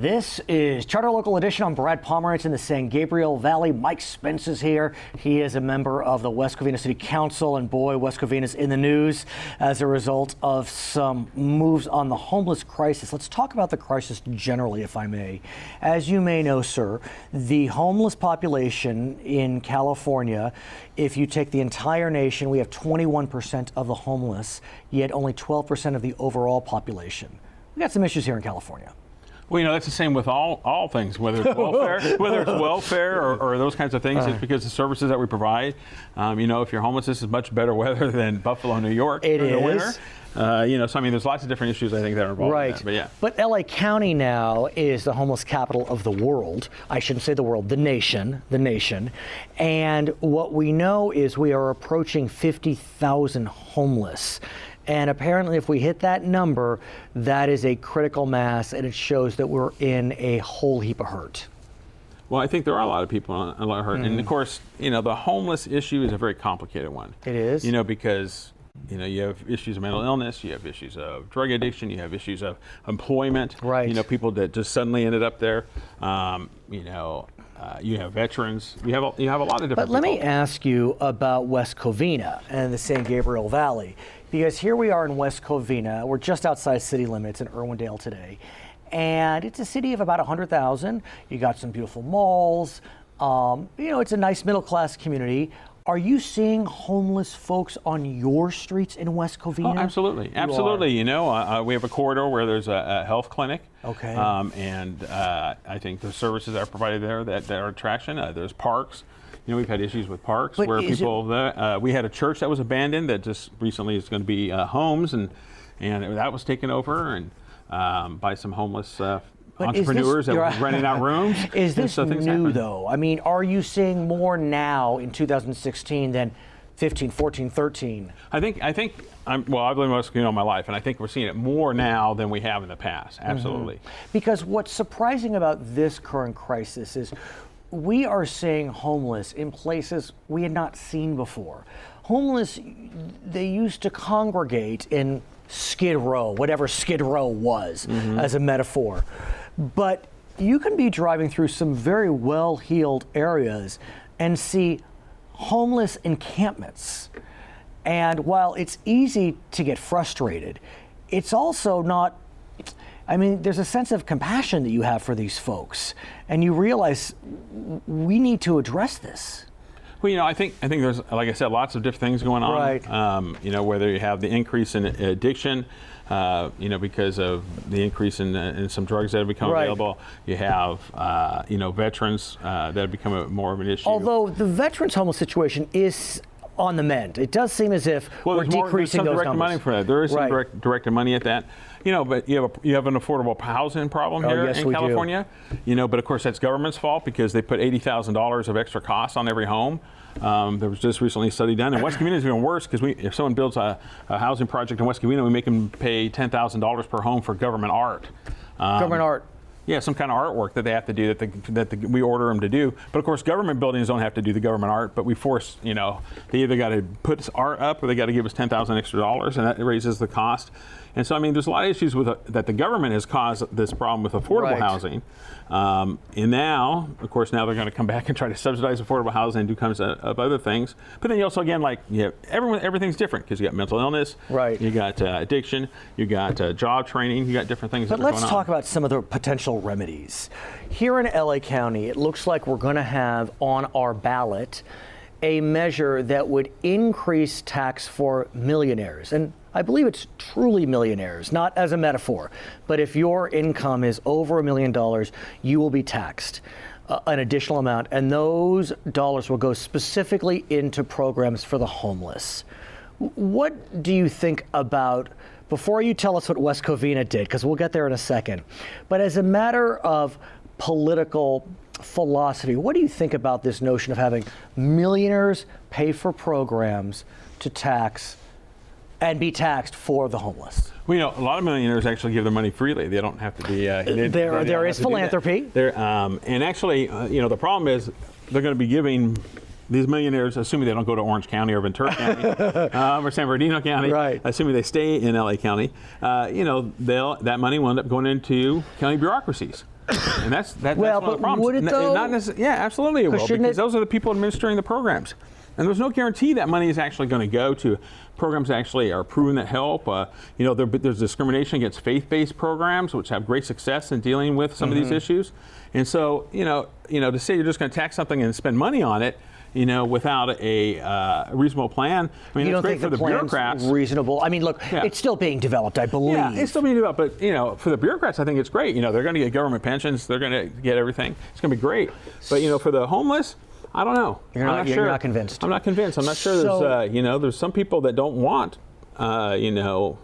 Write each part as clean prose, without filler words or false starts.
This is Charter Local Edition. I'm Brad Pomerance in the San Gabriel Valley. Mike Spence is here. He is a member of the West Covina City Council, and boy, West Covina's in the news as a result of some moves on the homeless crisis. Let's talk about the crisis generally, if I may. As you may know, sir, the homeless population in California, if you take the entire nation, we have 21% of the homeless, yet only 12% of the overall population. We got some issues here in California. Well, that's the same with all things, whether it's welfare, or those kinds of things. It's because the services that we provide. If you're homeless, this is much better weather than Buffalo, New York in the winter. So there's lots of different issues I think that are involved in that. But yeah. But LA County now is the homeless capital of the world. I shouldn't say the world, the nation. And what we know is we are approaching 50,000 homeless. And apparently, if we hit that number, that is a critical mass, and it shows that we're in a whole heap of hurt. Well, I think there are a lot of people in a lot of hurt. And of course, the homeless issue is a very complicated one. It is. Because you have issues of mental illness, you have issues of drug addiction, you have issues of employment. Right. People that just suddenly ended up there. You have veterans. You have a lot of different. But let me ask you about West Covina and the San Gabriel Valley, because here we are in West Covina. We're just outside city limits in Irwindale today, and it's a city of about 100,000. You got some beautiful malls. It's a nice middle-class community. Are you seeing homeless folks on your streets in West Covina? Oh, absolutely. Absolutely. We have a corridor where there's a health clinic. Okay. And I think the services that are provided there that are attraction. There's parks. We've had issues with parks where people, we had a church that was abandoned that just recently is going to be homes, and that was taken over and by some homeless entrepreneurs that were renting out rooms. Is this new, though? Are you seeing more now in 2016 than 15, 14, 13? I think I've lived in West Covina all my life, and I think we're seeing it more now than we have in the past. Absolutely. Mm-hmm. Because what's surprising about this current crisis is we are seeing homeless in places we had not seen before. Homeless, they used to congregate in Skid Row, whatever Skid Row was, as a metaphor. But you can be driving through some very well-heeled areas and see homeless encampments. And while it's easy to get frustrated, it's also not, there's a sense of compassion that you have for these folks. And you realize we need to address this. Well, I think there's, like I said, lots of different things going on. Right. Whether you have the increase in addiction, because of the increase in some drugs that have become available. You have, veterans that have become more of an issue. Although the veterans homeless situation is on the mend. It does seem as if we're decreasing those numbers. There's some direct money for that. There is some directed money at that. But you have an affordable housing problem here in California. But of course that's government's fault because they put $80,000 of extra costs on every home. There was just recently a study done, and West Covina is even worse because if someone builds a housing project in West Covina, we make them pay $10,000 per home for government art. Government art. Yeah, some kind of artwork that they have to do that we order them to do. But of course, government buildings don't have to do the government art, but we force, they either got to put this art up or they got to give us $10,000 extra, and that raises the cost. And so, there's a lot of issues that the government has caused this problem with affordable housing. And now, of course, they're going to come back and try to subsidize affordable housing and do kinds of other things. But then you also, again, everything's different because you got mental illness, you got addiction, you got job training, you got different things. But let's talk about some of the potential remedies. Here in LA County, it looks like we're going to have on our ballot a measure that would increase tax for millionaires. And I believe it's truly millionaires, not as a metaphor. But if your income is over $1 million, you will be taxed an additional amount. And those dollars will go specifically into programs for the homeless. What do you think about, before you tell us what West Covina did, because we'll get there in a second, but as a matter of political philosophy, what do you think about this notion of having millionaires pay for programs to tax and be taxed for the homeless? Well, a lot of millionaires actually give their money freely. They don't have to be. There is philanthropy. And actually, the problem is they're going to be giving these millionaires, assuming they don't go to Orange County or Ventura County or San Bernardino County, assuming they stay in LA County, that money will end up going into county bureaucracies. And that's Well, one of the but problems. would it, though? Not necessarily. Yeah, absolutely it will, shouldn't because it- those are the people administering the programs. And there's no guarantee that money is actually going to go to programs that actually are proven that help. There's discrimination against faith-based programs, which have great success in dealing with some of these issues. And so, to say you're just going to tax something and spend money on it, without a reasonable plan. I mean, You it's don't great think for the the plan's bureaucrats. reasonable? I mean, look, Yeah. it's still being developed, I believe. Yeah, it's still being developed, but for the bureaucrats, I think it's great. They're going to get government pensions, they're going to get everything. It's going to be great. But for the homeless, I don't know. You're I'm not sure. not convinced. I'm not convinced. I'm not sure. So- There's some people that don't want, to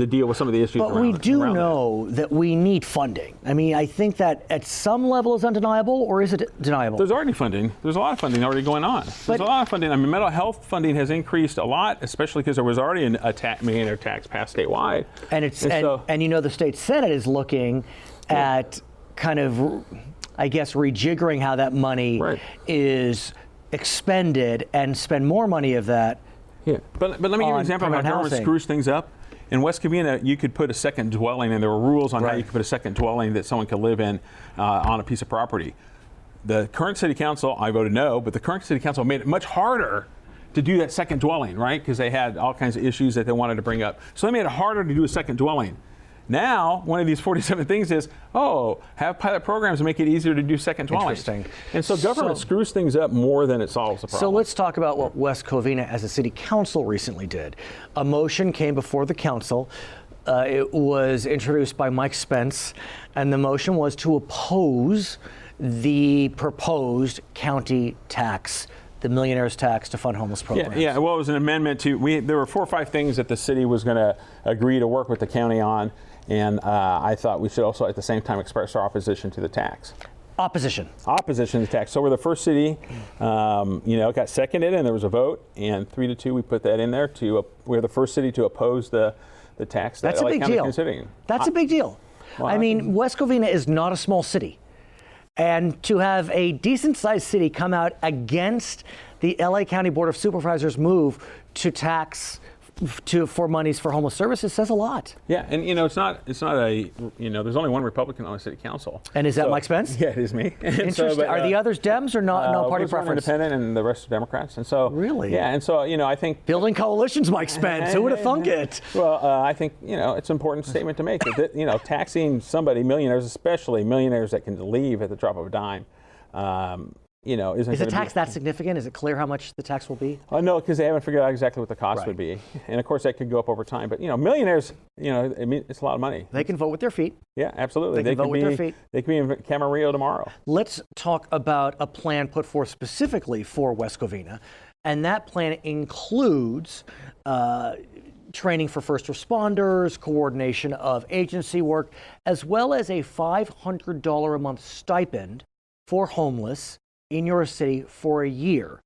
deal with some of the issues. But we do know that we need funding. I mean, I think that at some level is undeniable, or is it deniable? There's already funding. There's a lot of funding already going on. There's a lot of funding. I mean, mental health funding has increased a lot, especially because there was already a millionaire tax passed statewide. And the state Senate is looking at kind of, I guess, rejiggering how that money is expended and spend more money of that. Yeah, but let me give you an example of how permanent government housing. screws things up. In West Covina, you could put a second dwelling, and there were rules on how you could put a second dwelling that someone could live in on a piece of property. The current city council, I voted no, but the current city council made it much harder to do that second dwelling, right? Because they had all kinds of issues that they wanted to bring up. So they made it harder to do a second dwelling. Now, one of these 47 things is, have pilot programs to make it easier to do second dwellings. Interesting. And so government screws things up more than it solves the problem. So let's talk about what West Covina as a city council recently did. A motion came before the council. It was introduced by Mike Spence, and the motion was to oppose the proposed county tax, the millionaire's tax to fund homeless programs. Yeah. Well, it was an amendment to. There were 4 or 5 things that the city was going to agree to work with the county on, and I thought we should also at the same time express our opposition to the tax. Opposition to the tax. So we're the first city. It got seconded, and there was a vote, and 3-2 we put that in there. We're the first city to oppose the tax. That's a big deal. That's a big deal. Well, I mean, West Covina is not a small city. And to have a decent-sized city come out against the LA County Board of Supervisors' move to tax for monies for homeless services says a lot. Yeah, and it's not there's only one Republican on the city council. And is that Mike Spence? Yeah, it is me. Interesting. Are the others Dems or no party there's one preference? Independent, and the rest are Democrats. And so Really? Yeah, and so I think Building coalitions, Mike Spence. Who would have thunk it? Well, I think it's an important statement to make that taxing somebody, millionaires, especially millionaires that can leave at the drop of a dime. Isn't Is the tax that significant? Is it clear how much the tax will be? No, because they haven't figured out exactly what the cost would be, and of course that could go up over time. But millionaires, it's a lot of money. They can vote with their feet. Yeah, absolutely. They can vote with their feet. They could be in Camarillo tomorrow. Let's talk about a plan put forth specifically for West Covina, and that plan includes training for first responders, coordination of agency work, as well as a $500 a month stipend for homeless in your city for a year.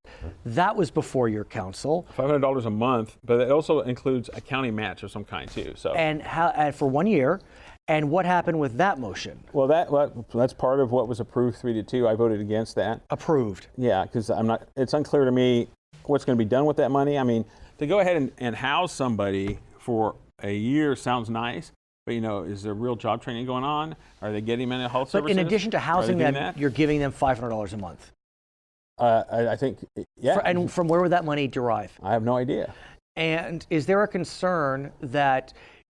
That was before your council. $500 a month, but it also includes a county match of some kind too. So And for 1 year. And what happened with that motion? Well, that's part of what was approved 3-2. I voted against that. Approved. Yeah, because it's unclear to me what's going to be done with that money. I mean, to go ahead and house somebody for a year sounds nice. But is there real job training going on? Are they getting mental health services? But in addition to housing them, that? you're giving them $500 a month. I think, yeah. And from where would that money derive? I have no idea. And is there a concern that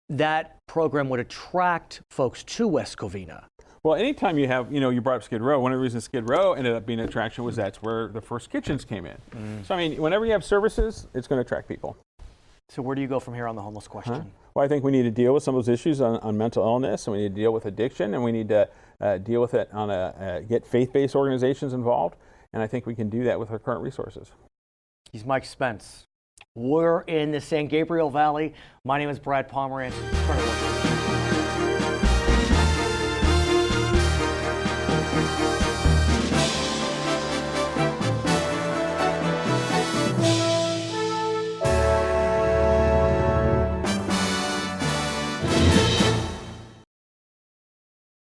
that program would attract folks to West Covina? Well, anytime you have, you brought up Skid Row. One of the reasons Skid Row ended up being an attraction was that's where the first kitchens came in. So, whenever you have services, it's going to attract people. So where do you go from here on the homeless question? Well, I think we need to deal with some of those issues on mental illness, and we need to deal with addiction, and we need to deal with it get faith-based organizations involved, and I think we can do that with our current resources. He's Mike Spence. We're in the San Gabriel Valley. My name is Brad Pomerance.